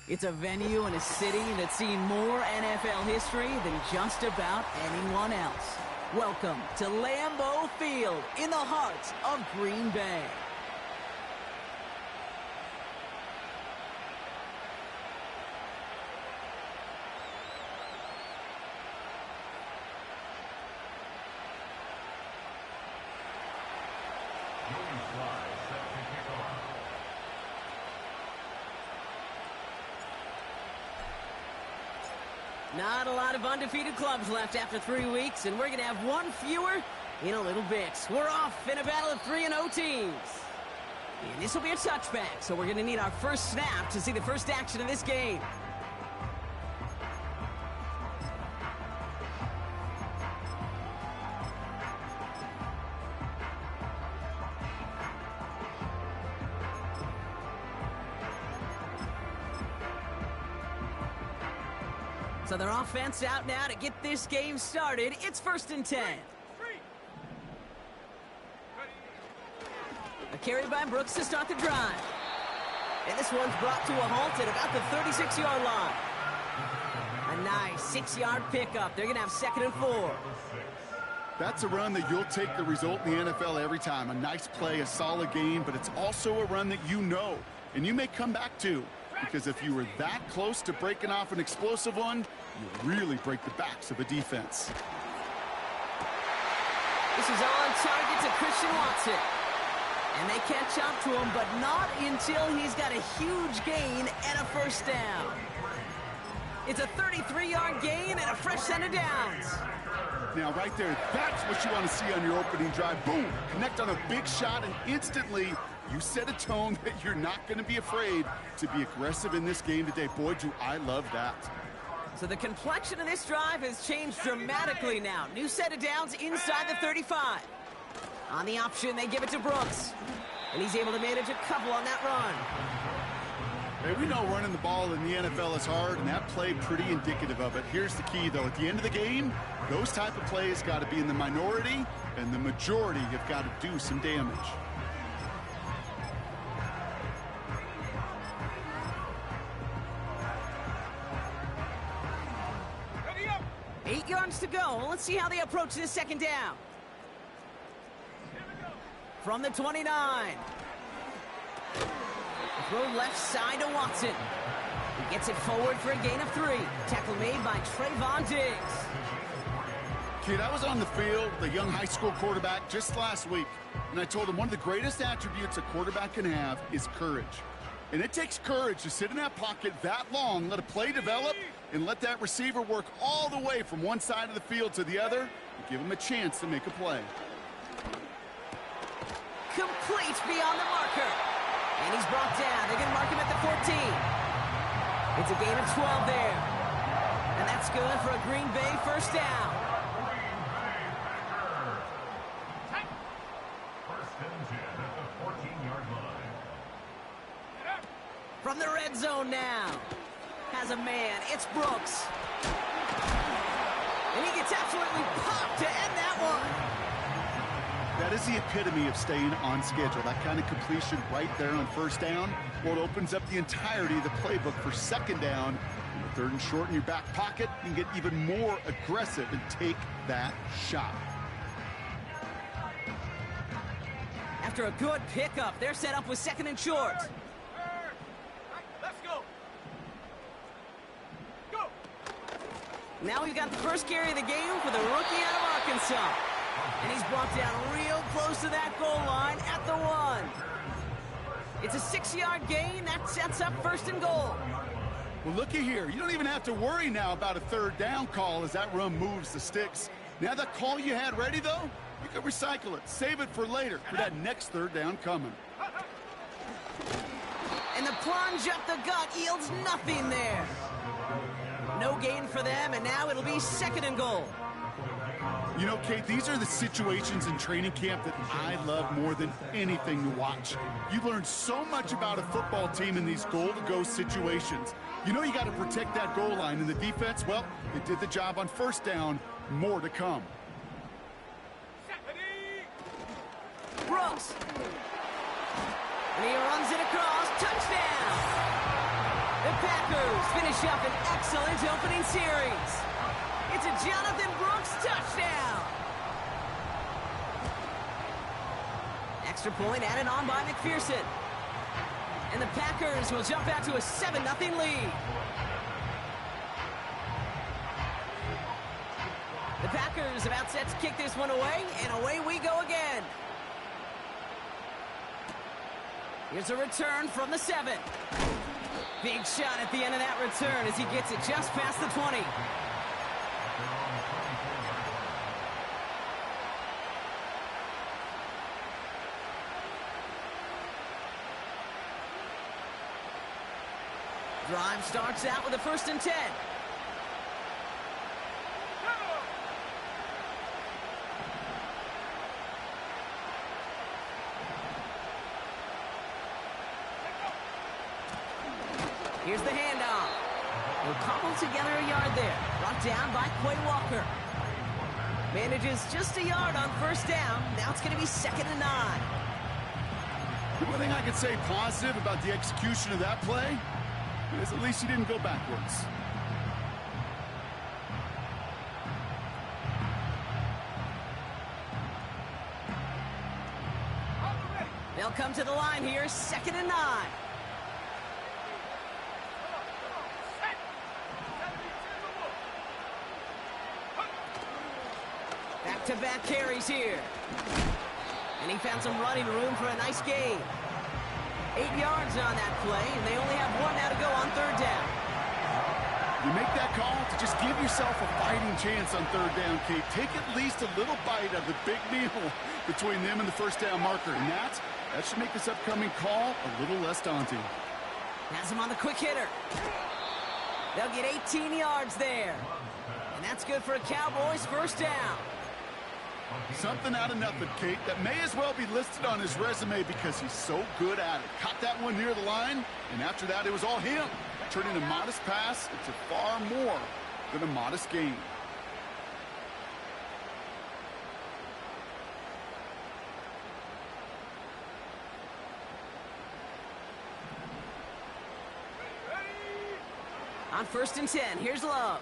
It's a venue in a city that's seen more NFL history than just about anyone else. Welcome to Lambeau Field in the heart of Green Bay. Not a lot of undefeated clubs left after 3 weeks, and we're going to have one fewer in a little bit. We're off in a battle of 3-0 teams. And this will be a touchback, so we're going to need our first snap to see the first action of this game. So their offense out now to get this game started. It's 1st and 10. A carry by Brooks to start the drive. And this one's brought to a halt at about the 36-yard line. A nice 6-yard pickup. They're going to have 2nd and 4. That's a run that you'll take the result in the NFL every time. A nice play, a solid game, but it's also a run that you know and you may come back to. Because if you were that close to breaking off an explosive one, you really break the backs of a defense. This is on target to Christian Watson. And they catch up to him, but not until he's got a huge gain and a first down. It's a 33-yard gain and a fresh set of downs. Now, right there, that's what you want to see on your opening drive. Boom! Connect on a big shot, and instantly you set a tone that you're not going to be afraid to be aggressive in this game today. Boy, do I love that. So the complexion of this drive has changed dramatically now. New set of downs inside the 35. On the option, they give it to Brooks. And he's able to manage a couple on that run. Hey, we know running the ball in the NFL is hard, and that play pretty indicative of it. Here's the key, though. At the end of the game, those type of plays got to be in the minority, and the majority have got to do some damage. 8 yards to go. Let's see how they approach this 2nd down. From the 29. Throw left side to Watson. He gets it forward for a gain of 3. Tackle made by Trayvon Diggs. Kid, I was on the field, the young high school quarterback, just last week. And I told him one of the greatest attributes a quarterback can have is courage. And it takes courage to sit in that pocket that long, let a play develop, and let that receiver work all the way from one side of the field to the other, and give him a chance to make a play. Complete beyond the marker. And he's brought down. They're going to mark him at the 14. It's a gain of 12 there. And that's good for a Green Bay first down. From the red zone now. Has a man. It's Brooks. And he gets absolutely popped to end that one. That is the epitome of staying on schedule. That kind of completion right there on first down. Well, it opens up the entirety of the playbook for 2nd down. 3rd and short in your back pocket. You can get even more aggressive and take that shot. After a good pickup, they're set up with 2nd and short. Let's go. Go. Now we've got the first carry of the game for the rookie out of Arkansas. And he's brought down real close to that goal line at the 1. It's a 6-yard gain. That sets up 1st and goal. Well, looky here. You don't even have to worry now about a 3rd down call as that run moves the sticks. Now that call you had ready, though, you can recycle it. Save it for later for that next 3rd down coming. And the plunge up the gut yields nothing there. No gain for them, and now it'll be 2nd and goal. You know, Kate, these are the situations in training camp that I love more than anything to watch. You learn so much about a football team in these goal-to-go situations. You know you got to protect that goal line, and the defense, well, they did the job on 1st down. More to come. Brooks. And he runs it across. Touchdown. The Packers finish up an excellent opening series. It's a Jonathan Brooks touchdown. Extra point added on by McPherson. And the Packers will jump out to a 7-0 lead. The Packers about set to kick this one away, and away we go again. Here's a return from the 7. Big shot at the end of that return as he gets it just past the 20. Drive starts out with a 1st and 10. Here's the handoff. They'll cobble together a yard there. Brought down by Quay Walker. Manages just a yard on 1st down. Now it's going to be 2nd and 9. The one thing I could say positive about the execution of that play is at least he didn't go backwards. They'll come to the line here, 2nd and 9. Back-to-back carries here. And he found some running room for a nice gain. 8 yards on that play, and they only have 1 now to go on 3rd down. You make that call to just give yourself a fighting chance on 3rd down, Kate. Take at least a little bite of the big meal between them and the 1st down marker. And that should make this upcoming call a little less daunting. Has him on the quick hitter. They'll get 18 yards there. And that's good for a Cowboys 1st down. Something out of nothing, Kate, that may as well be listed on his resume because he's so good at it. Caught that one near the line, and after that, it was all him. Turning a modest pass into far more than a modest gain. On 1st and 10, here's Love.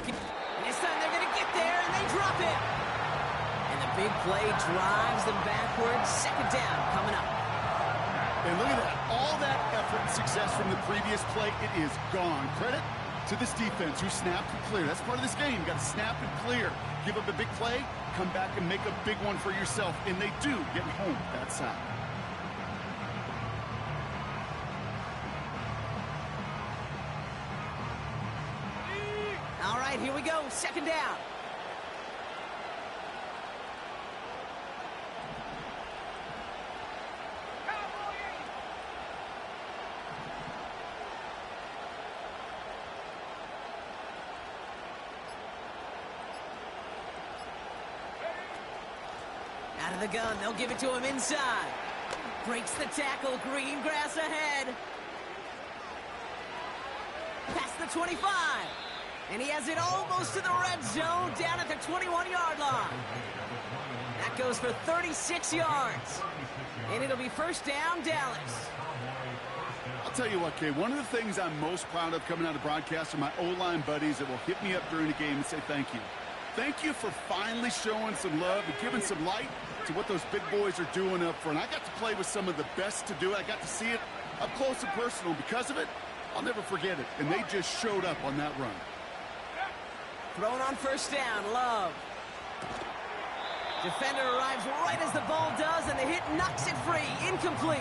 This time they're going to get there, and they drop it. And the big play drives them backwards. 2nd down coming up. And look at that. All that effort and success from the previous play, it is gone. Credit to this defense who snapped and cleared. That's part of this game. You got to snap and clear. Give up a big play, come back and make a big one for yourself. And they do get home that side. All right, here we go. 2nd down. Out of the gun, they'll give it to him inside. Breaks the tackle, green grass ahead. Past the 25. And he has it almost to the red zone, down at the 21-yard line. That goes for 36 yards. And it'll be 1st down, Dallas. I'll tell you what, Kay, one of the things I'm most proud of coming out of broadcast are my O-line buddies that will hit me up during the game and say thank you. Thank you for finally showing some love and giving some light to what those big boys are doing up front. I got to play with some of the best to do it. I got to see it up close and personal. Because of it, I'll never forget it. And they just showed up on that run. Thrown on 1st down, Love. Defender arrives right as the ball does, and the hit knocks it free. Incomplete.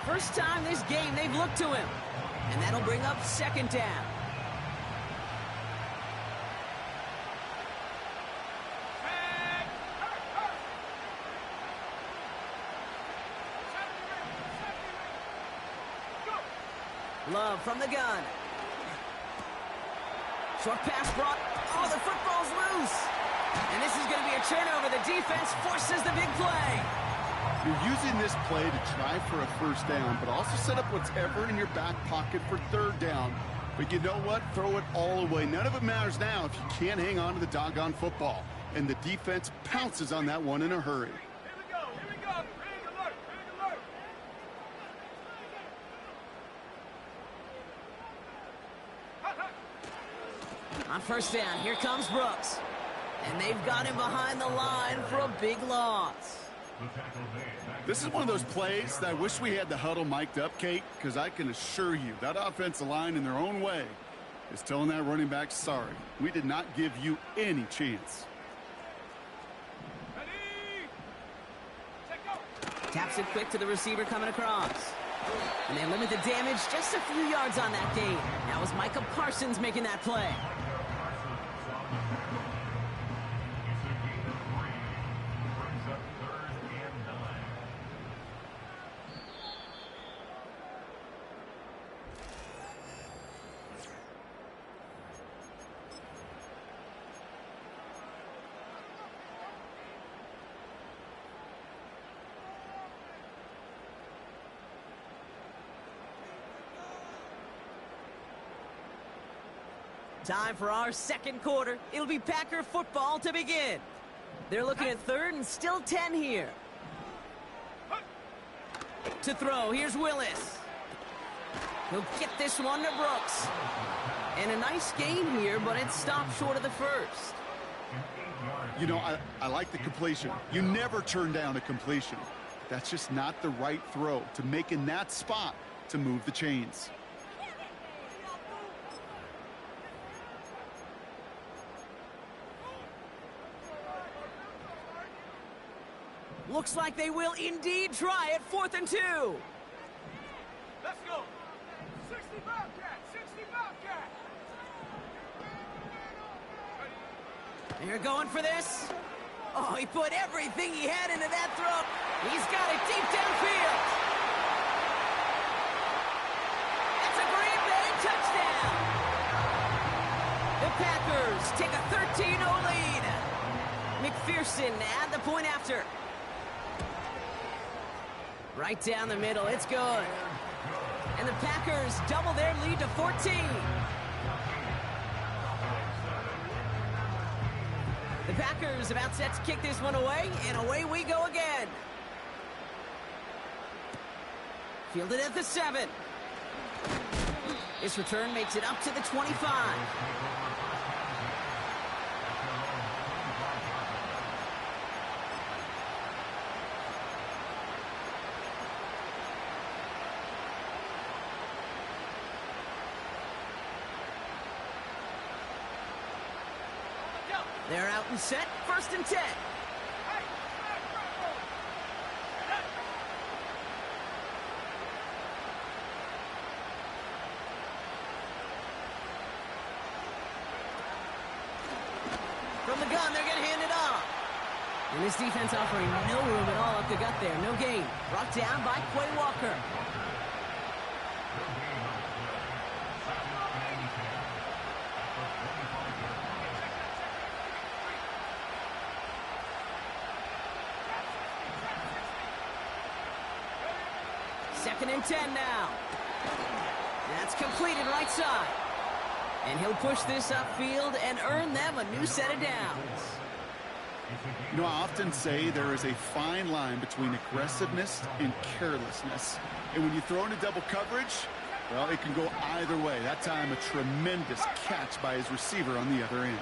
First time this game they've looked to him. And that'll bring up 2nd down. Love from the gun. Short pass brought. Oh, the football's loose. And this is going to be a turnover. The defense forces the big play. You're using this play to try for a 1st down, but also set up whatever in your back pocket for 3rd down. But you know what? Throw it all away. None of it matters now if you can't hang on to the doggone football. and the defense pounces on that one in a hurry. Here we go. Here we go. Big alert. Big alert. On first down, here comes Brooks. And they've got him behind the line for a big loss. This is one of those plays that I wish we had the huddle mic'd up, Kate, because I can assure you that offensive line in their own way is telling that running back, sorry, we did not give you any chance. Ready? Check go. Taps it quick to the receiver coming across. And they limit the damage just a few yards on that gain. That was Micah Parsons making that play. Time for our second quarter. It'll be Packer football to begin. They're looking at third and still 10 here. To throw, here's Willis. He'll get this one to Brooks. And a nice gain here, but it stopped short of the first. You know, I like the completion. You never turn down a completion. That's just not the right throw to make in that spot to move the chains. Looks like they will indeed try it. 4th and 2. Let's go. 60 Bobcat. 60 Bobcat. They're going for this. Oh, he put everything he had into that throw. He's got it deep downfield. It's a Green Bay touchdown. The Packers take a 13-0 lead. McPherson at the point after. Right down the middle, it's good. And the Packers double their lead to 14. The Packers about set to kick this one away, and away we go again. Fielded at the 7. This return makes it up to the 25. They're out and set, 1st and 10. From the gun, they're going to hand it off. And this defense offering no room at all up the gut there. No gain. Brought down by Quay Walker. Second and 10 now. That's completed right side. And he'll push this upfield and earn them a new set of downs. You know, I often say there is a fine line between aggressiveness and carelessness. And when you throw into double coverage, well, it can go either way. That time, a tremendous catch by his receiver on the other end.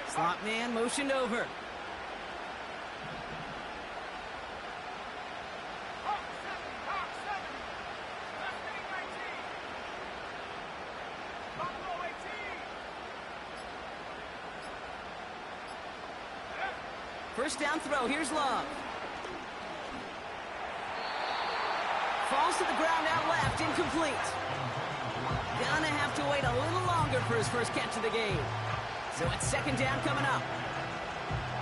Slot man motioned over. First down throw, here's Love. Falls to the ground out left, incomplete. Gonna have to wait a little longer for his first catch of the game. So it's second down coming up.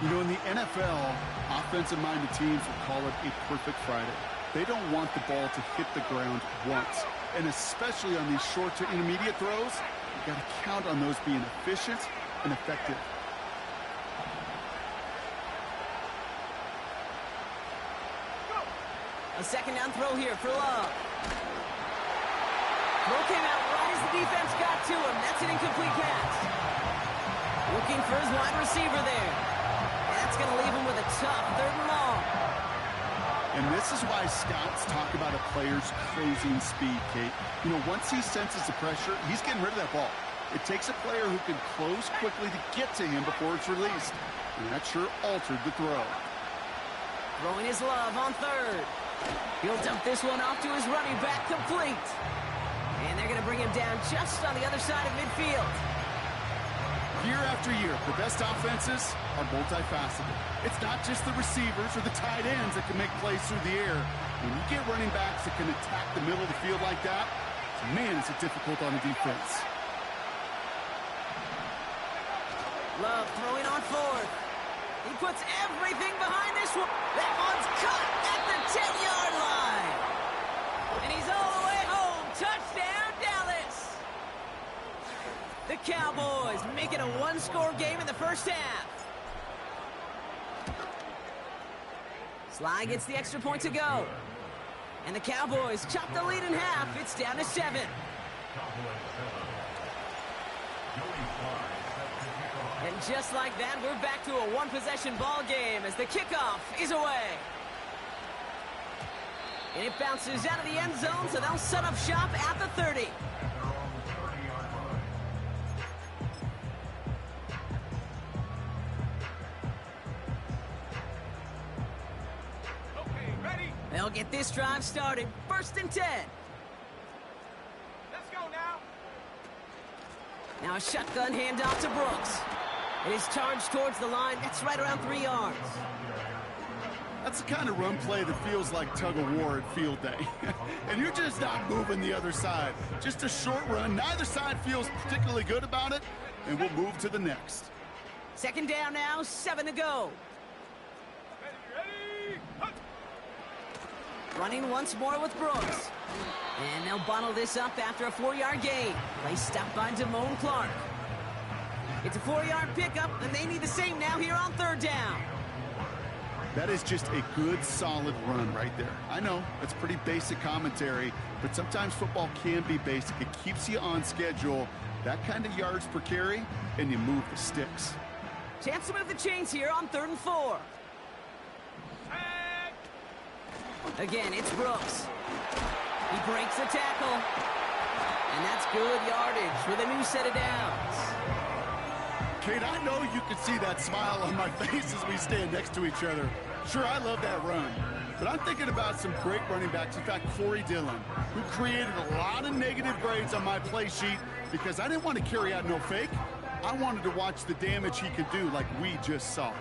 You know, in the NFL, offensive-minded teams will call it a perfect Friday. They don't want the ball to hit the ground once. And especially on these short to intermediate throws, you got to count on those being efficient and effective. A second down throw here for Love. Throw came out right as the defense got to him. That's an incomplete pass. Looking for his wide receiver there. That's going to leave him with a tough 3rd and long. And this is why scouts talk about a player's closing speed, Kate. You know, once he senses the pressure, he's getting rid of that ball. It takes a player who can close quickly to get to him before it's released. And that sure altered the throw. Throwing his love on 3rd. He'll dump this one off to his running back, complete. And they're going to bring him down just on the other side of midfield. Year after year, the best offenses are multifaceted. It's not just the receivers or the tight ends that can make plays through the air. When you get running backs that can attack the middle of the field like that, man, is it difficult on the defense. Love throwing on 4th. He puts everything behind this one. That one's caught at the 10-yard line. And he's all the way home. Touchdown, Dallas. The Cowboys make it a 1-score game in the first half. Sly gets the extra point to go. And the Cowboys chop the lead in half. It's down to 7. And just like that, we're back to a 1-possession ball game as the kickoff is away. And it bounces out of the end zone, so they'll set up shop at the 30. Okay, ready? They'll get this drive started. 1st and 10. Let's go now. Now a shotgun handoff to Brooks. It is charged towards the line. That's right around 3 yards. That's the kind of run play that feels like tug-of-war at field day. And you're just not moving the other side. Just a short run. Neither side feels particularly good about it, and we'll move to the next. 2nd down now, 7 to go. Ready? Hunt. Running once more with Brooks. And they'll bottle this up after a 4-yard gain. Play stopped by Damone Clark. It's a 4-yard pickup, and they need the same now here on 3rd down. That is just a good, solid run right there. I know, that's pretty basic commentary, but sometimes football can be basic. It keeps you on schedule. That kind of yards per carry, and you move the sticks. Chance to move the chains here on 3rd and 4. Tag. Again, it's Brooks. He breaks the tackle. And that's good yardage for the new set of downs. Kate, I know you can see that smile on my face as we stand next to each other. Sure, I love that run. But I'm thinking about some great running backs. In fact, Corey Dillon, who created a lot of negative grades on my play sheet because I didn't want to carry out no fake. I wanted to watch the damage he could do like we just saw.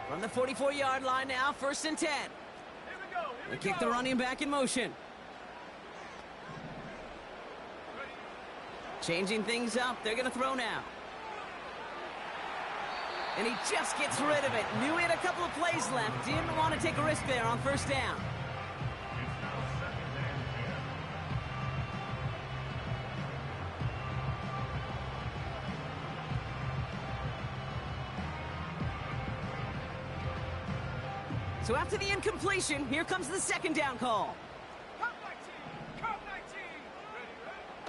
From the 44-yard line now, 1st and 10. Here we go. They kick the running back in motion. Changing things up. They're going to throw now. And he just gets rid of it. Knew he had a couple of plays left. Didn't want to take a risk there on 1st down. So after the incompletion, here comes the 2nd down call. Come 19. Come 19.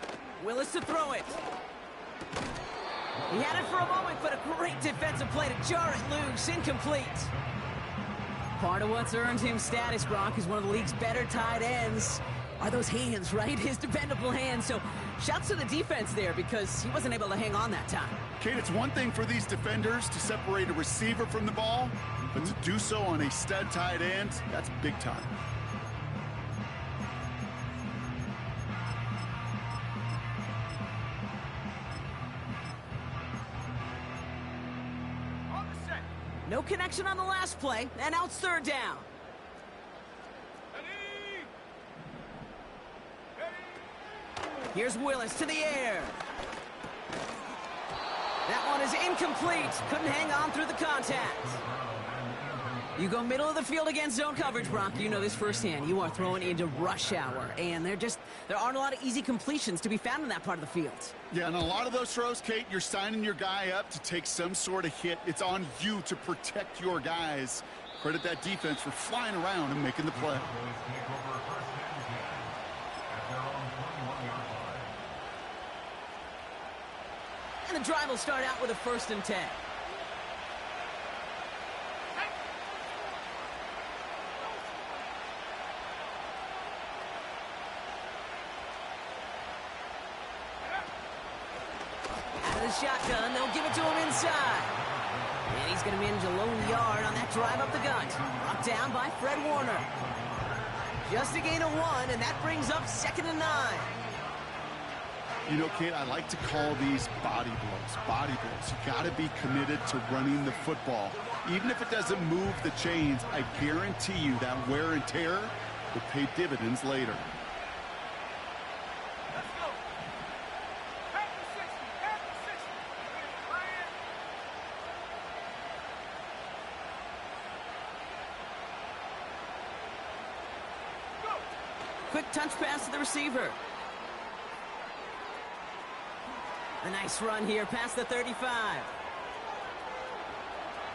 Ready? Willis to throw it. He had it for a moment, but a great defensive play to jar it loose. Incomplete. Part of what's earned him status, Brock, is one of the league's better tight ends. Are those hands, right? His dependable hands. So shouts to the defense there because he wasn't able to hang on that time. Kate, it's one thing for these defenders to separate a receiver from the ball, but to do so on a stud tight end, that's big time. On the set. No connection on the last play, and now it's 3rd down. Ready? Ready? Here's Willis to the air. That one is incomplete. Couldn't hang on through the contact. You go middle of the field against zone coverage, Brock. You know this firsthand. You are throwing into rush hour, and there aren't a lot of easy completions to be found in that part of the field. Yeah, and a lot of those throws, Kate, you're signing your guy up to take some sort of hit. It's on you to protect your guys. Credit that defense for flying around and making the play. And the drive will start out with a 1st and 10. Out of the shotgun, they'll give it to him inside. And he's going to manage a lone yard on that drive up the gut. Brought down by Fred Warner. Just a gain of 1, and that brings up 2nd and 9. You know, Kate, I like to call these body blows. Body blows. You got to be committed to running the football. Even if it doesn't move the chains, I guarantee you that wear and tear will pay dividends later. Let's go. Packers 60. Packers 60. Ryan. Go. Quick touch pass to the receiver. A nice run here past the 35.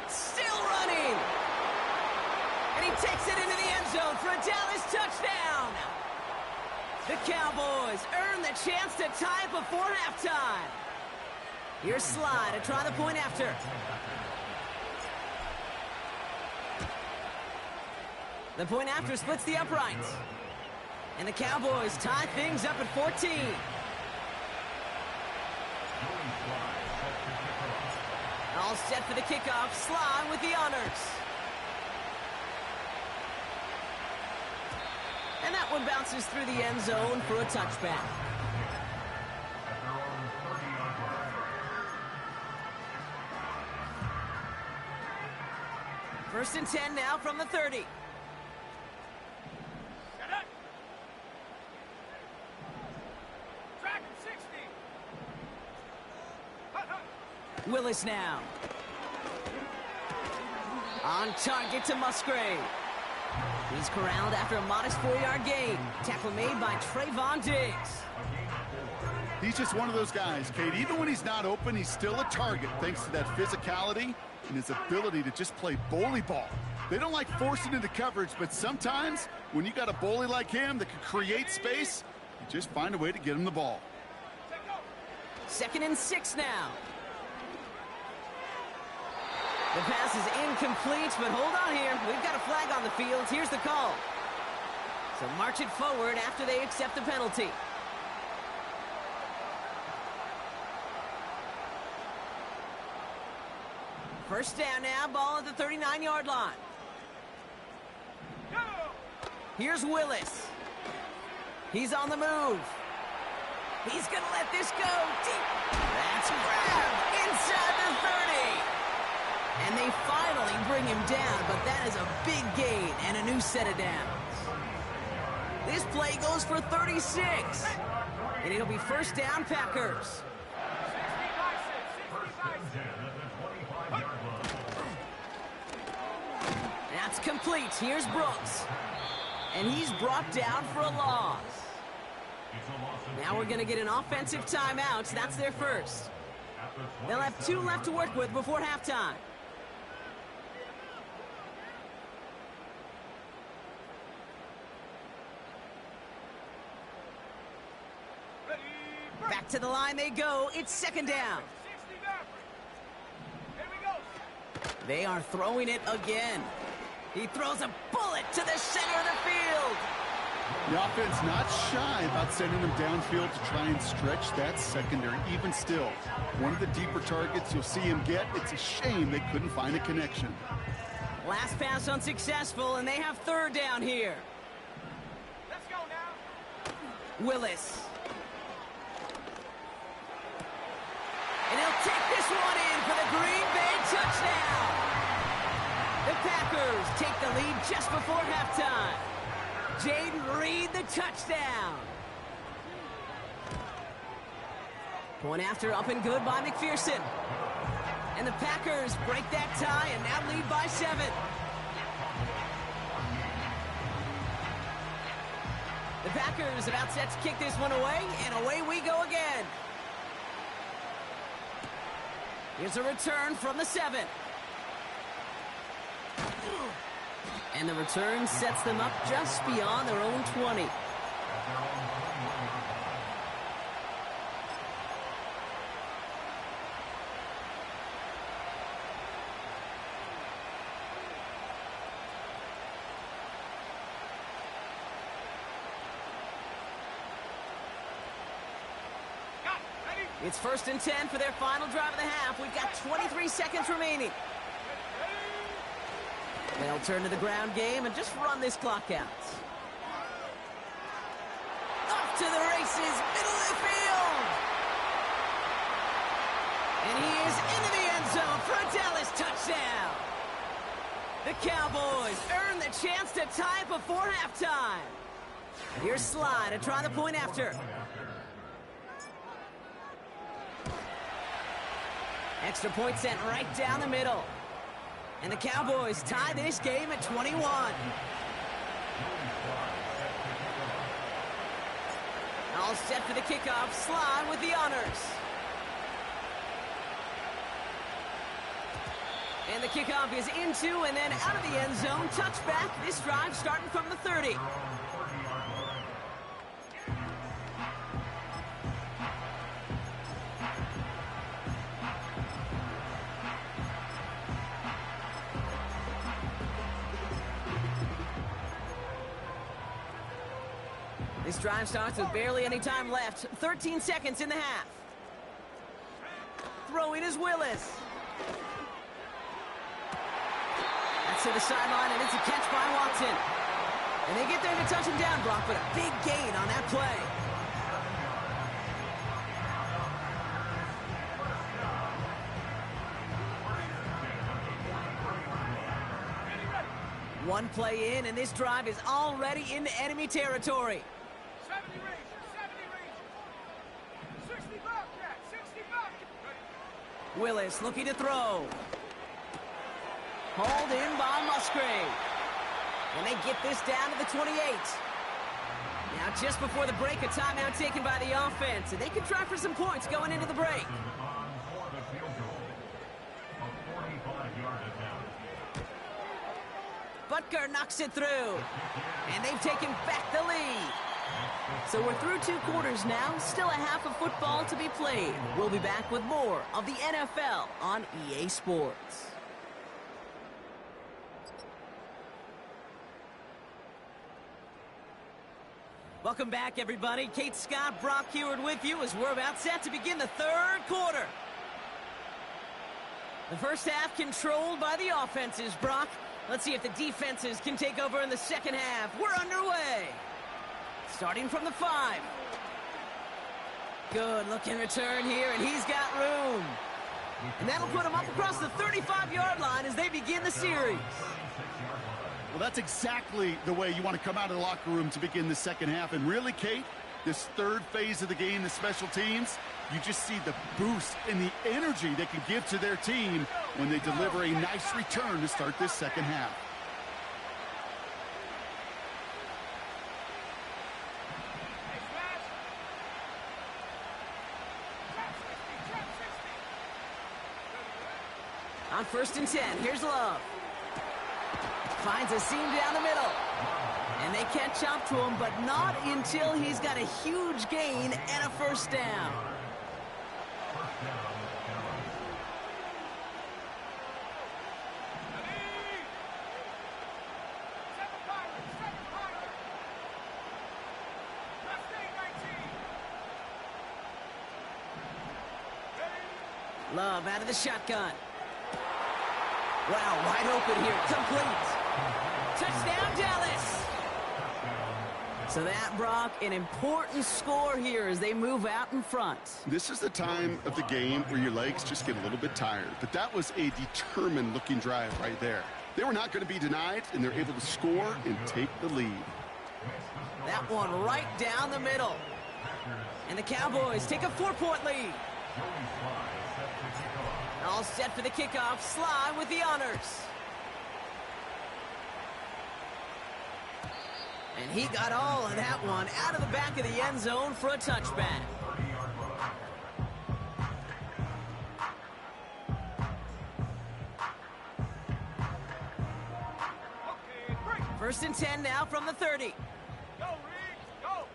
Still running. And he takes it into the end zone for a Dallas touchdown. The Cowboys earn the chance to tie it before halftime. Here's Sly to try the point after. The point after splits the uprights. And the Cowboys tie things up at 14. All set for the kickoff. Sly with the honors. And that one bounces through the end zone for a touchback. First and 10 now from the 30. Set up. Track him 60. Hut, hut. Willis now. On target to Musgrave. He's corralled after a modest 4-yard gain. Tackle made by Trayvon Diggs. He's just one of those guys, Kate. Even when he's not open, he's still a target thanks to that physicality and his ability to just play bully ball. They don't like forcing into coverage, but sometimes when you got a bully like him that can create space, you just find a way to get him the ball. 2nd and 6 now. The pass is incomplete, but hold on here. We've got a flag on the field. Here's the call. So march it forward after they accept the penalty. First down now, ball at the 39-yard line. Go. Here's Willis. He's on the move. He's going to let this go deep. That's grabbed inside the 30. And they finally bring him down, but that is a big gain and a new set of downs. This play goes for 36. And it'll be first down, Packers. 60 by 6. 60 by 6. That's complete. Here's Brooks. And he's brought down for a loss. Now we're going to get an offensive timeout. That's their first. They'll have 2 left to work with before halftime. Ready. Back to the line they go. It's 2nd down. 60 back. Here we go. They are throwing it again. He throws a bullet to the center of the field. The offense not shy about sending them downfield to try and stretch that secondary. Even still, one of the deeper targets you'll see him get. It's a shame they couldn't find a connection. Last pass unsuccessful, and they have 3rd down here. Let's go now. Willis. And he'll take this one in for the Green Bay touchdown. The Packers take the lead just before halftime. Jaden Reed, the touchdown. Point after up and good by McPherson. And the Packers break that tie and now lead by 7. The Packers about set to kick this one away, and away we go again. Here's a return from the 7. And the return sets them up just beyond their own 20. It's 1st and 10 for their final drive of the half. We've got 23 seconds remaining. They'll turn to the ground game and just run this clock out. Off to the races, middle of the field. And he is into the end zone for a Dallas touchdown. The Cowboys earn the chance to tie before halftime. Here's Sly to try the point after. Extra point sent right down the middle. And the Cowboys tie this game at 21. All set for the kickoff. Sly with the honors. And the kickoff is into and then out of the end zone. Touchback. This drive starting from the 30. This drive starts with barely any time left. 13 seconds in the half. Throwing is Willis. That's to the sideline, and it's a catch by Watson. And they get there to touch him down, Brock, but a big gain on that play. One play in, and this drive is already into enemy territory. 70 range, 60 Bobcat, 60 Bobcat. Willis looking to throw. Hauled in by Musgrave. And they get this down to the 28. Now just before the break, a timeout taken by the offense. And they can try for some points going into the break. Butker knocks it through. And they've taken back the lead. So we're through 2 quarters now. Still a half of football to be played. We'll be back with more of the NFL on EA Sports. Welcome back, everybody. Kate Scott, Brock Heward with you as we're about set to begin the 3rd quarter. The first half controlled by the offenses, Brock. Let's see if the defenses can take over in the second half. We're underway. Starting from the 5. Good looking return here, and he's got room. And that'll put him up across the 35-yard line as they begin the series. Well, that's exactly the way you want to come out of the locker room to begin the second half. And really, Kate, this 3rd phase of the game, the special teams, you just see the boost and the energy they can give to their team when they deliver a nice return to start this second half. On 1st and 10, here's Love. Finds a seam down the middle. And they catch up to him, but not until he's got a huge gain and a first down. Love out of the shotgun. Wow, wide open here. Complete. Touchdown, Dallas. So that, Brock, an important score here as they move out in front. This is the time of the game where your legs just get a little bit tired. But that was a determined-looking drive right there. They were not going to be denied, and they're able to score and take the lead. That one right down the middle. And the Cowboys take a 4-point lead. All set for the kickoff. Sly with the honors. And he got all of that one out of the back of the end zone for a touchback. First and 10 now from the 30. Go, Reed, go.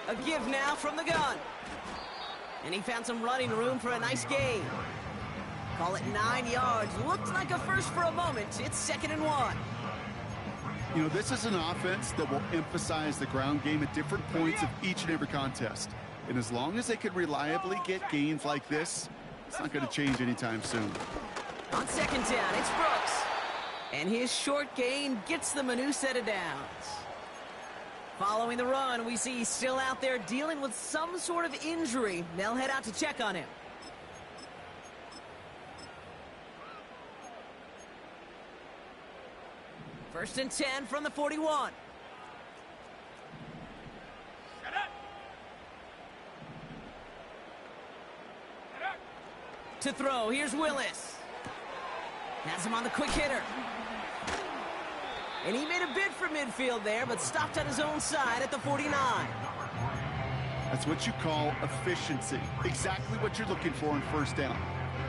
A give now from the gun. And he found some running room for a nice gain. Call it 9 yards. Looked like a first for a moment. It's 2nd and 1. You know, this is an offense that will emphasize the ground game at different points of each and every contest. And as long as they can reliably get gains like this, it's not going to change anytime soon. On second down, it's Brooks. And his short gain gets them a new set of downs. Following the run, we see he's still out there dealing with some sort of injury. They'll head out to check on him. First and 10 from the 41. Set up. Set up. To throw, here's Willis. Has him on the quick hitter. And he made a bid for midfield there, but stopped on his own side at the 49. That's what you call efficiency. Exactly what you're looking for in first down.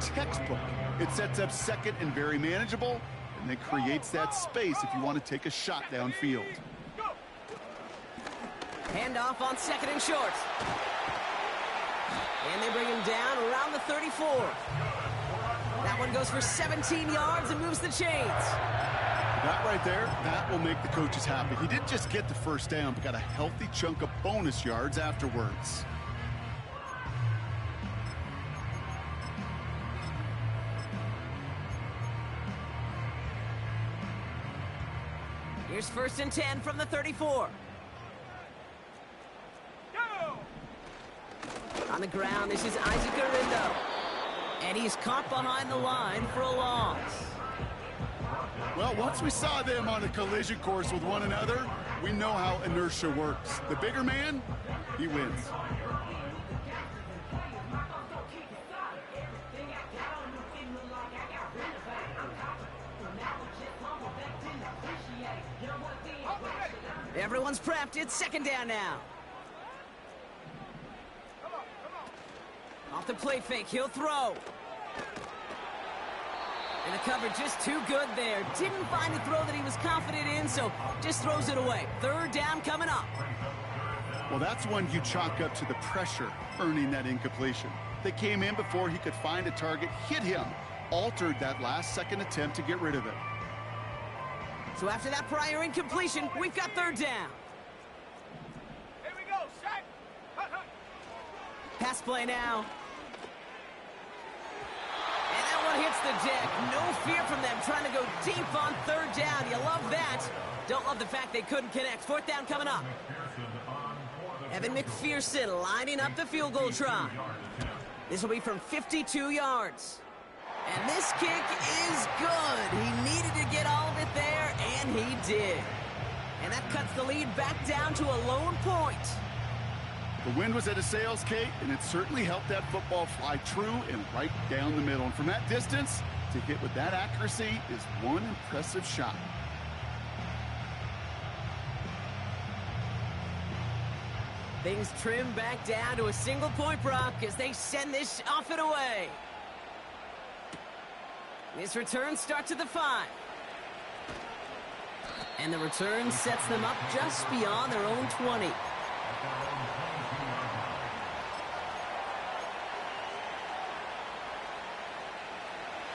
Textbook. It sets up second and very manageable, and it creates that space if you want to take a shot downfield. Handoff on second and short. And they bring him down around the 34. That one goes for 17 yards and moves the chains. That right there, that will make the coaches happy. He didn't just get the first down, but got a healthy chunk of bonus yards afterwards. Here's first and 10 from the 34. Go. On the ground, this is Isaac Arindo. And he's caught behind the line for a loss. Well, once we saw them on a collision course with one another, we know how inertia works. The bigger man, he wins. Everyone's prepped. It's second down now. Come on, come on. Off the play fake, he'll throw. And the cover just too good there. Didn't find a throw that he was confident in, so just throws it away. Third down coming up. Well, that's one you chalk up to the pressure earning that incompletion. They came in before he could find a target, hit him, altered that last second attempt to get rid of it. So after that prior incompletion, we've got third down. Here we go, set. Hut, hut. Pass play now. And that one hits the deck. No fear from them trying to go deep on third down. You love that. Don't love the fact they couldn't connect. Fourth down coming up. Evan McPherson lining up the field goal try. This will be from 52 yards. And this kick is good. He needed to get all of it there, and he did. And that cuts the lead back down to a lone point. The wind was at a sails, Kate, and it certainly helped that football fly true and right down the middle. And from that distance, to hit with that accuracy is one impressive shot. Things trim back down to a single point, Brock, as they send this off and away. This return starts at the 5. And the return sets them up just beyond their own 20.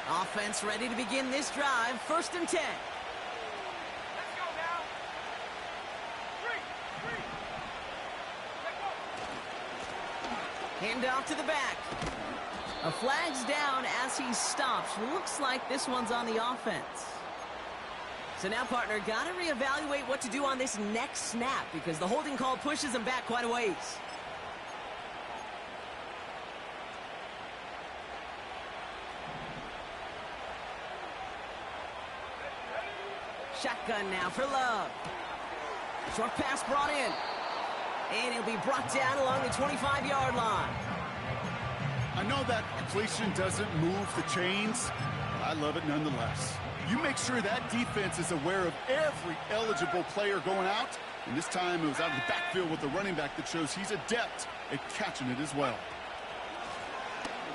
Offense ready to begin this drive. First and 10. Let's go now. Three. Let go. Handoff to the back. A flag's down as he stops. Looks like this one's on the offense. So now, partner, got to reevaluate what to do on this next snap because the holding call pushes him back quite a ways. Shotgun now for Love. Short pass brought in. And he'll be brought down along the 25-yard line. I know that completion doesn't move the chains, but I love it nonetheless. You make sure that defense is aware of every eligible player going out, and this time it was out of the backfield with the running back that shows he's adept at catching it as well.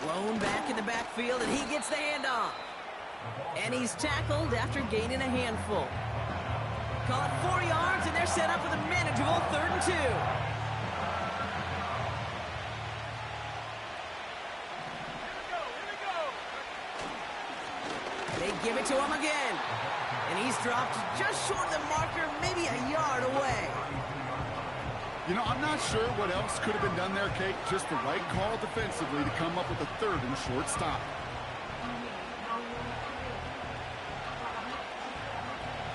Blown back in the backfield, and he gets the handoff. And he's tackled after gaining a handful. Call it 4 yards, and they're set up with a manageable 3rd and 2. They give it to him again. And he's dropped just short of the marker, maybe a yard away. You know, I'm not sure what else could have been done there, Kate. Just the right call defensively to come up with a third and short stop.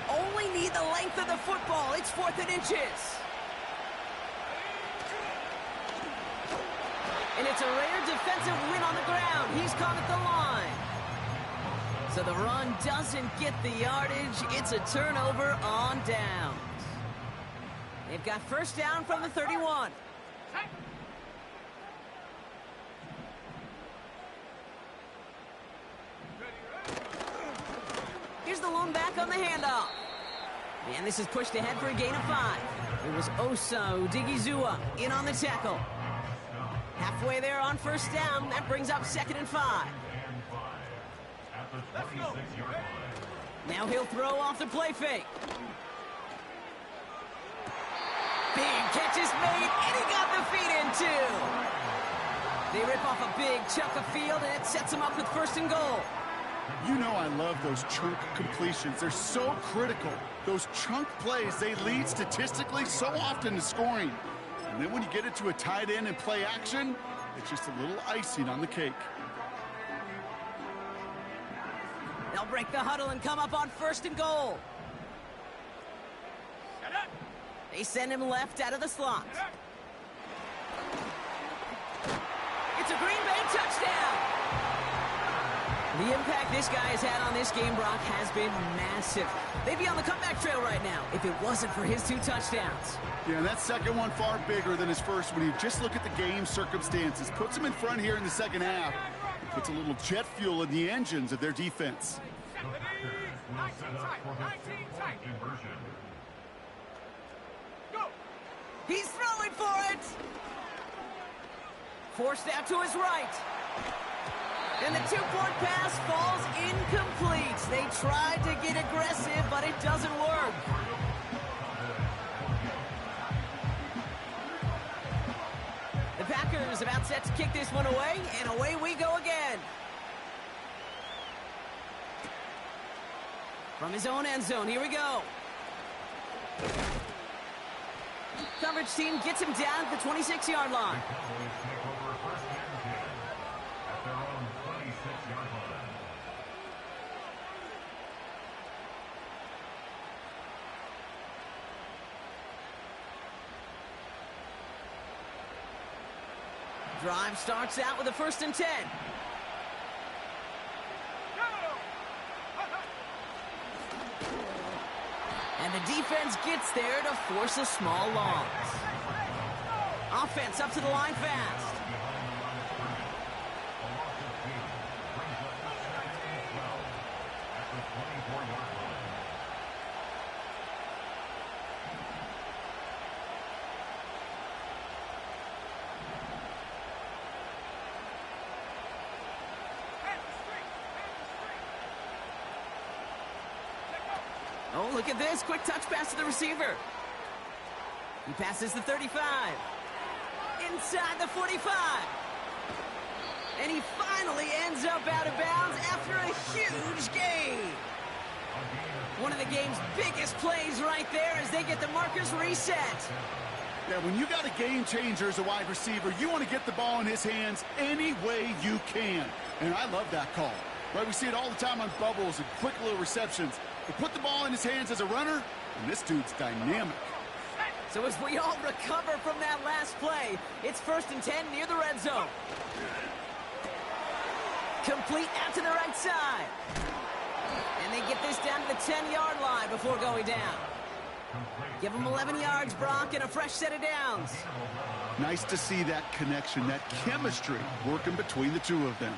Only need the length of the football. It's 4th and inches. And it's a rare defensive win on the ground. He's caught at the line. So the run doesn't get the yardage. It's a turnover on downs. They've got first down from the 31. Here's the lone back on the handoff. And this is pushed ahead for a gain of 5. It was Osa Odigizua in on the tackle. Halfway there on first down. That brings up 2nd and 5. Now he'll throw off the play fake. Big catch is made, and he got the feet in too. They rip off a big chunk of field, and it sets him up with 1st and goal. You know I love those chunk completions. They're so critical. Those chunk plays, they lead statistically so often to scoring. And then when you get it to a tight end and play action, it's just a little icing on the cake. They'll break the huddle and come up on 1st and goal. They send him left out of the slot. It's a Green Bay touchdown. The impact this guy has had on this game, Brock, has been massive. They'd be on the comeback trail right now if it wasn't for his 2 touchdowns. Yeah, that second one far bigger than his first when you just look at the game circumstances. Puts him in front here in the second half. Puts a little jet fuel in the engines of their defense. 19 tight. Go. He's throwing for it. Forced out to his right. And the 2-point pass falls incomplete. They tried to get aggressive, but it doesn't work. The Packers about set to kick this one away, and away we go again. From his own end zone, here we go. Coverage team gets him down at the 26-yard line. Drive starts out with a 1st and 10. And the defense gets there to force a small loss. Offense up to the line fast. Oh, look at this. Quick touch pass to the receiver. He passes the 35. Inside the 45. And he finally ends up out of bounds after a huge gain. One of the game's biggest plays right there as they get the markers reset. Yeah, when you got a game changer as a wide receiver, you want to get the ball in his hands any way you can. And I love that call. Right, we see it all the time on bubbles and quick little receptions. But put the ball in his hands as a runner, and this dude's dynamic. So as we all recover from that last play, it's 1st and 10 near the red zone. Complete out to the right side. And they get this down to the 10-yard line before going down. Give them 11 yards, Brock, and a fresh set of downs. Nice to see that connection, that chemistry working between the two of them.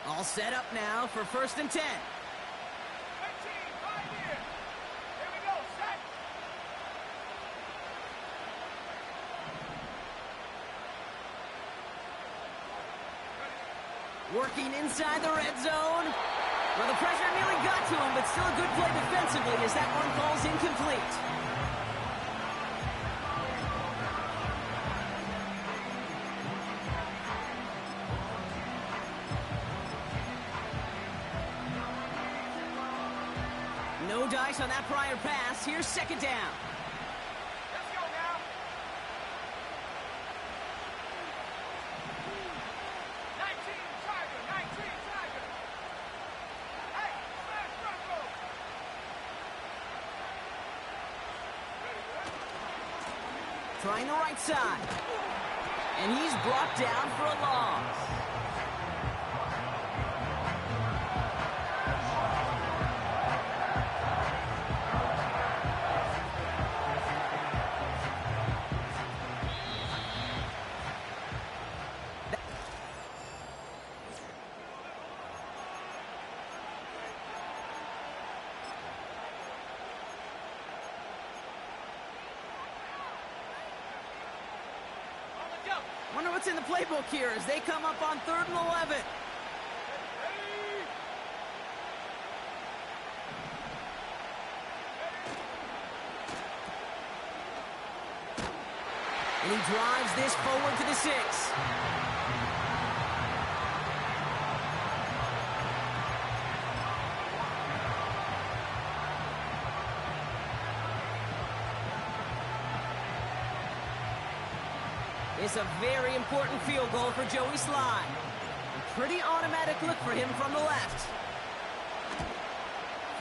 All set up now for 1st and 10. 19, 5 here. Here we go, set. Working inside the red zone. Well, the pressure nearly got to him, but still a good play defensively as that one falls incomplete. ice on that prior pass. Here's second down. Let's go now. 19 Tiger. Hey, smash Bronco. Trying the right side. And he's brought down for a loss. Wonder what's in the playbook here as they come up on 3rd and 11. And he drives this forward to the 6. It's a very important field goal for Joey Sly. A pretty automatic look for him from the left.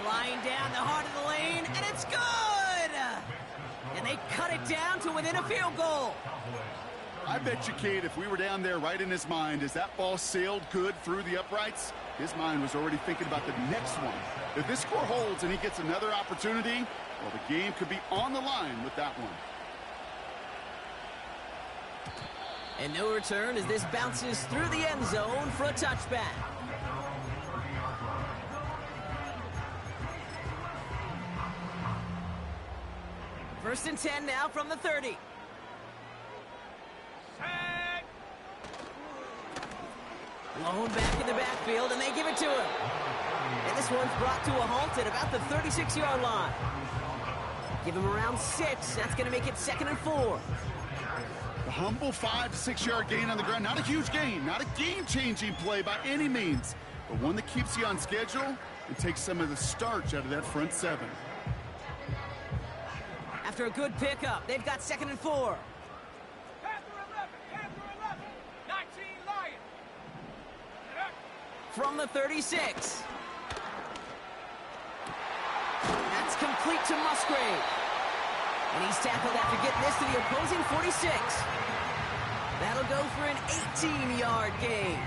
Flying down the heart of the lane, and it's good! And they cut it down to within a field goal. I bet you, Kate, if we were down there right in his mind as that ball sailed good through the uprights, his mind was already thinking about the next one. If this score holds and he gets another opportunity, well, the game could be on the line with that one. And no return as this bounces through the end zone for a touchback. First and 10 now from the 30. Set. Blown back in the backfield, and they give it to him. And this one's brought to a halt at about the 36-yard line. Give him around 6. That's going to make it 2nd and 4. The humble 5 to 6 yard gain on the ground. Not a huge gain, not a game-changing play by any means, but one that keeps you on schedule and takes some of the starch out of that front 7. After a good pickup, they've got 2nd and 4. Panther 11. 19 Lion. From the 36. That's complete to Musgrave. And he's tackled after getting this to the opposing 46. That'll go for an 18-yard gain.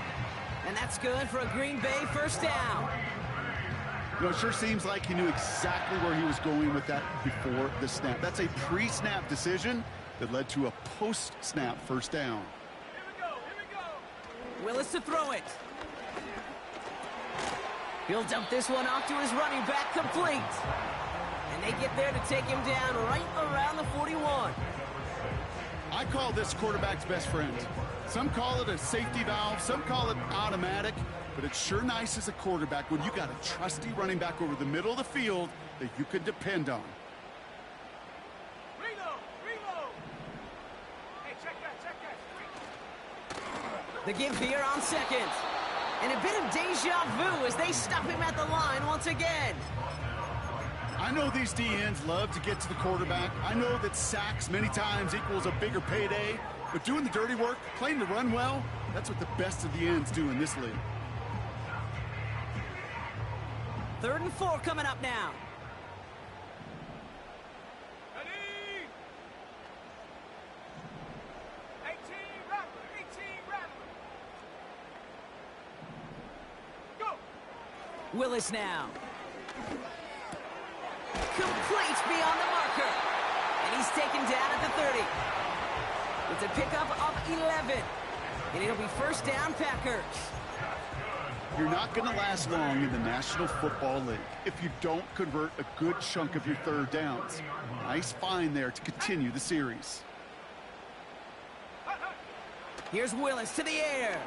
And that's good for a Green Bay first down. You know, it sure seems like he knew exactly where he was going with that before the snap. That's a pre-snap decision that led to a post-snap first down. Here we go. Willis to throw it. He'll dump this one off to his running back, complete. And they get there to take him down right around the 41. I call this quarterback's best friend. Some call it a safety valve, some call it automatic, but it's sure nice as a quarterback when you got a trusty running back over the middle of the field that you can depend on. Reload. Hey, check that. The give here on 2nd. And a bit of deja vu as they stop him at the line once again. I know these D-ends love to get to the quarterback. I know that sacks many times equals a bigger payday, but doing the dirty work, playing the run well, that's what the best of the ends do in this league. 3rd and 4 coming up now. Ready. 18 Rattler. Go. Willis now. Complete beyond the marker. And he's taken down at the 30. It's a pickup of 11. And it'll be first down, Packers. You're not going to last long in the National Football League if you don't convert a good chunk of your third downs. Nice find there to continue the series. Here's Willis to the air.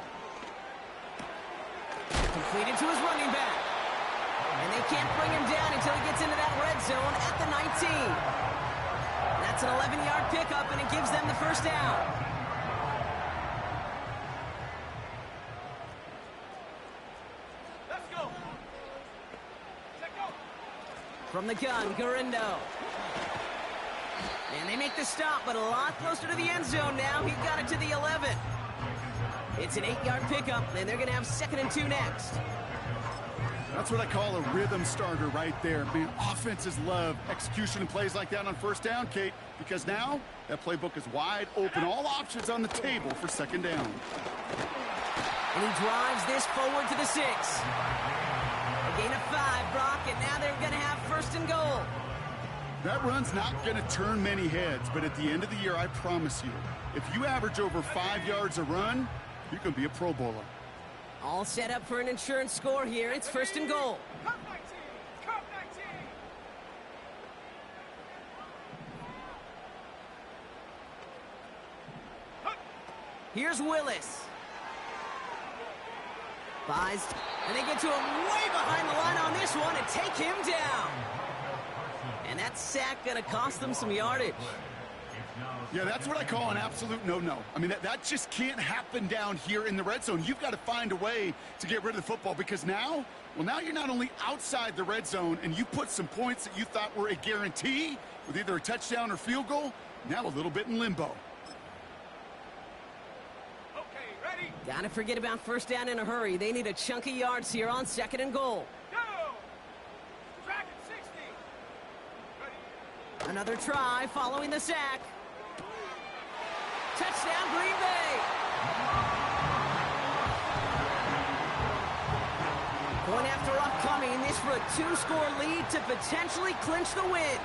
Completed to his running back. And they can't bring him down until he gets into that red zone at the 19. That's an 11-yard pickup, and it gives them the first down. Let's go. Let go. From the gun, Garindo. And they make the stop, but a lot closer to the end zone now. He got it to the 11. It's an 8-yard pickup, and they're going to have 2nd and 2 next. That's what I call a rhythm starter right there. Man, offenses love execution and plays like that on first down, Kate, because now that playbook is wide open. All options on the table for 2nd down. And he drives this forward to the 6. A gain of 5, Brock, and now they're going to have 1st and goal. That run's not going to turn many heads, but at the end of the year, I promise you, if you average over 5 yards a run, you can be a Pro Bowler. All set up for an insurance score here. It's 1st and goal. Come 19! Come 19! Here's Willis. Buys, and they get to him way behind the line on this one and take him down. And that sack going to cost them some yardage. Yeah, that's what I call an absolute no-no. I mean, that just can't happen down here in the red zone. You've got to find a way to get rid of the football because now you're not only outside the red zone and you put some points that you thought were a guarantee with either a touchdown or field goal, now a little bit in limbo. Okay, ready? Gotta forget about 1st down in a hurry. They need a chunk of yards here on 2nd and goal. Go! Track at 60! Ready? Another try following the sack. Touchdown, Green Bay! Point after upcoming, this for a 2-score lead to potentially clinch the win.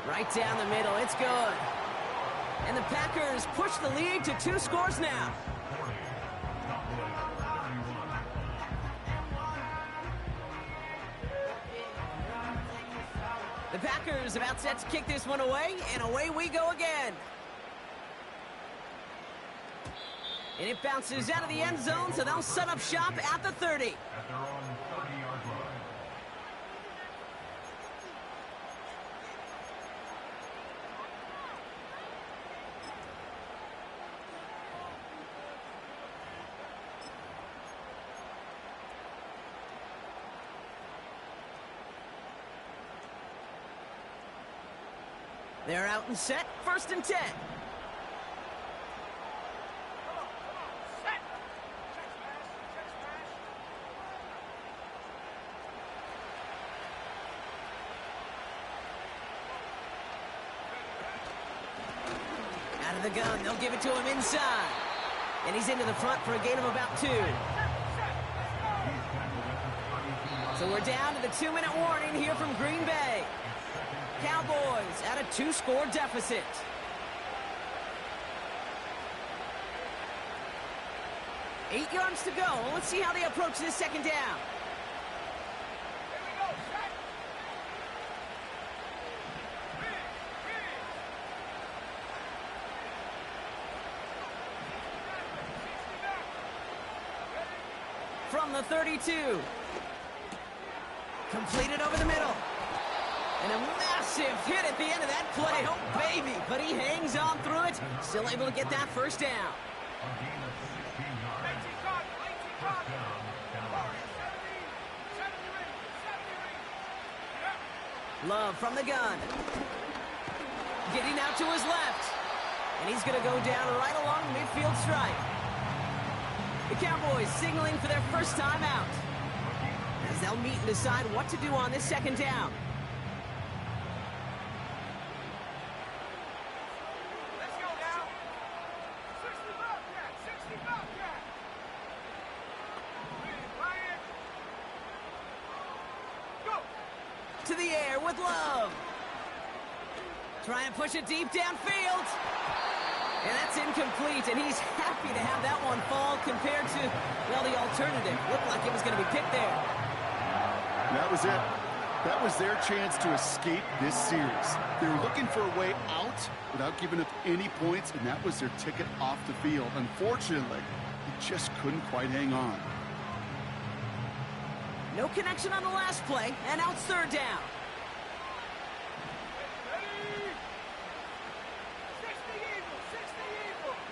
Right down the middle, it's good. And the Packers push the lead to 2 scores now. The Packers about set to kick this one away, and away we go again. And it bounces out of the end zone, so they'll set up shop at the 30. At their own 30-yard line. They're out and set, 1st and 10. Set! Check smash! Check smash! Out of the gun, they'll give it to him inside. And he's into the front for a gain of about 2. So we're down to the 2-minute warning here from Green Bay. Cowboys at a 2-score deficit. Eight yards to go. Let's see how they approach this 2nd down. Here we go, set! From the 32. Completed over the middle. And a massive hit at the end of that play. Oh, baby. But he hangs on through it. Still able to get that 1st down. A gain of 16 yards. 18 caught, 18 caught. First down, Cowboys. 70, 70 ring. Love from the gun. Getting out to his left. And he's going to go down right along the midfield stripe. The Cowboys signaling for their 1st time out. As they'll meet and decide what to do on this 2nd down. Let's go now. 60 Bobcat, 60 Bobcat. Ryan. Go. To the air with Love. Try and push it deep downfield. And that's incomplete, and he's happy to have that one fall compared to, well, the alternative. Looked like it was going to be picked there. That was it. That was their chance to escape this series. They were looking for a way out without giving up any points, and that was their ticket off the field. Unfortunately, they just couldn't quite hang on. No connection on the last play, and now it's 3rd down. Ready. 60 Eagles, 60 Eagles.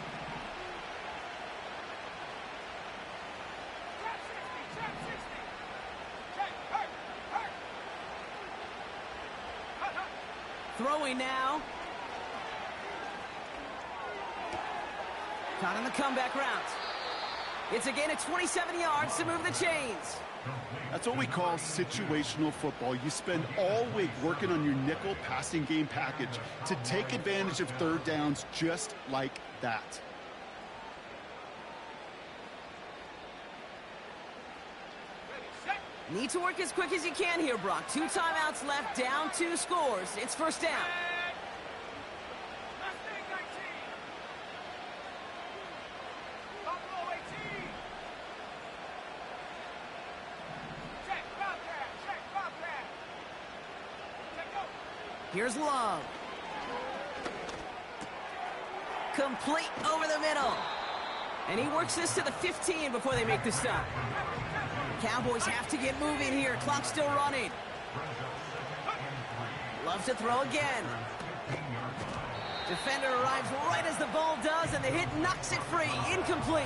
Trap 60, trap 60. Check, hurt, hurt. Throwing now. Caught on the comeback route. It's a gain of 27 yards to move the chains. That's what we call situational football. You spend all week working on your nickel passing game package to take advantage of third downs just like that. Need to work as quick as you can here, Brock. 2 timeouts left, down 2 scores. It's first down. Here's Love. Complete over the middle. And he works this to the 15 before they make the stop. Cowboys have to get moving here. Clock's still running. Love to throw again. Defender arrives right as the ball does, and the hit knocks it free. Incomplete.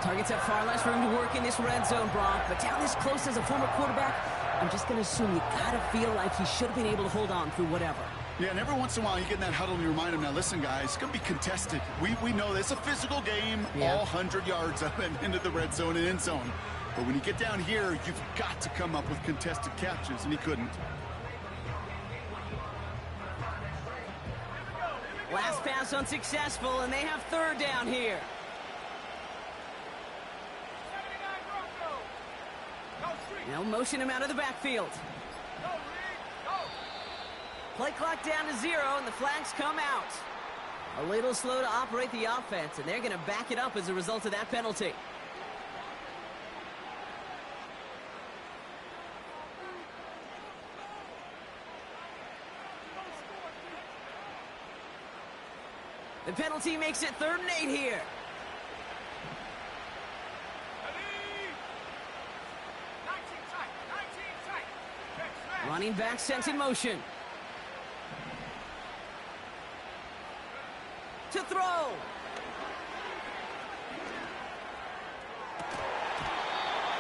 Targets have far less room to work in this red zone, Brock. But down this close as a former quarterback, I'm just going to assume you got to feel like he should have been able to hold on through whatever. Yeah, and every once in a while you get in that huddle and you remind him, now listen, guys, it's going to be contested. We know this. It's a physical game, all 100 yards up and into the red zone and end zone. But when you get down here, you've got to come up with contested catches, and he couldn't. Last pass unsuccessful, and they have third down here. They'll motion him out of the backfield. Play clock down to 0, and the flags come out. A little slow to operate the offense, and they're going to back it up as a result of that penalty. The penalty makes it 3rd and 8 here. Running back sent in motion. To throw.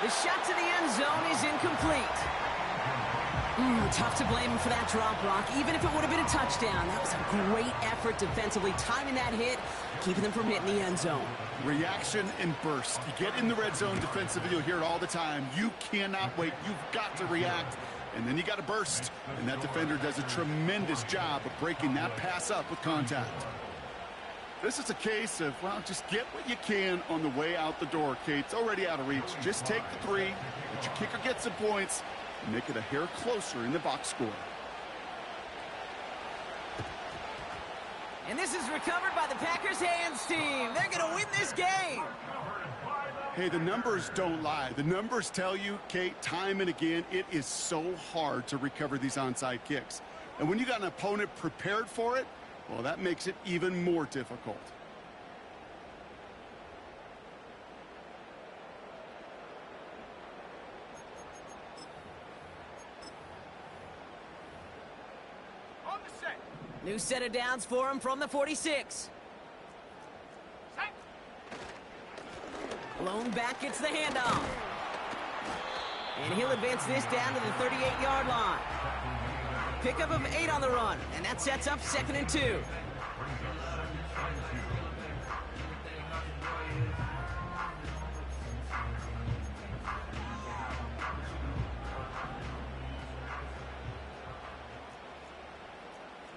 The shot to the end zone is incomplete. Tough to blame him for that drop, Brock. Even if it would have been a touchdown, that was a great effort defensively, timing that hit, keeping them from hitting the end zone. Reaction and burst. You get in the red zone defensively, you'll hear it all the time. You cannot wait. You've got to react. And then you got to burst. And that defender does a tremendous job of breaking that pass up with contact. This is a case of, well, just get what you can on the way out the door, Kate. It's already out of reach. Just take the 3, let your kicker get some points, and make it a hair closer in the box score. And this is recovered by the Packers hands team. They're going to win this game. Hey, the numbers don't lie. The numbers tell you, Kate, time and again, it is so hard to recover these onside kicks. And when you got an opponent prepared for it, well, that makes it even more difficult. On the set. New set of downs for him from the 46. Set. Blown back gets the handoff. And he'll advance this down to the 38-yard line. Pickup of 8 on the run, and that sets up 2nd and 2.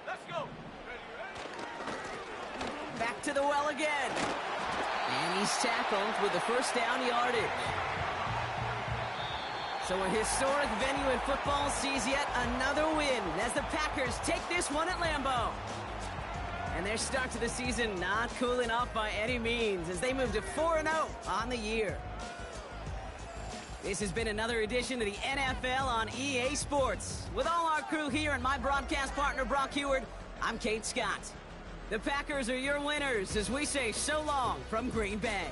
Let's go. Back to the well again. And he's tackled with the first down yardage. So a historic venue in football sees yet another win as the Packers take this one at Lambeau. And their start to the season not cooling off by any means as they move to 4-0 on the year. This has been another edition of the NFL on EA Sports. With all our crew here and my broadcast partner Brock Heward, I'm Kate Scott. The Packers are your winners as we say so long from Green Bay.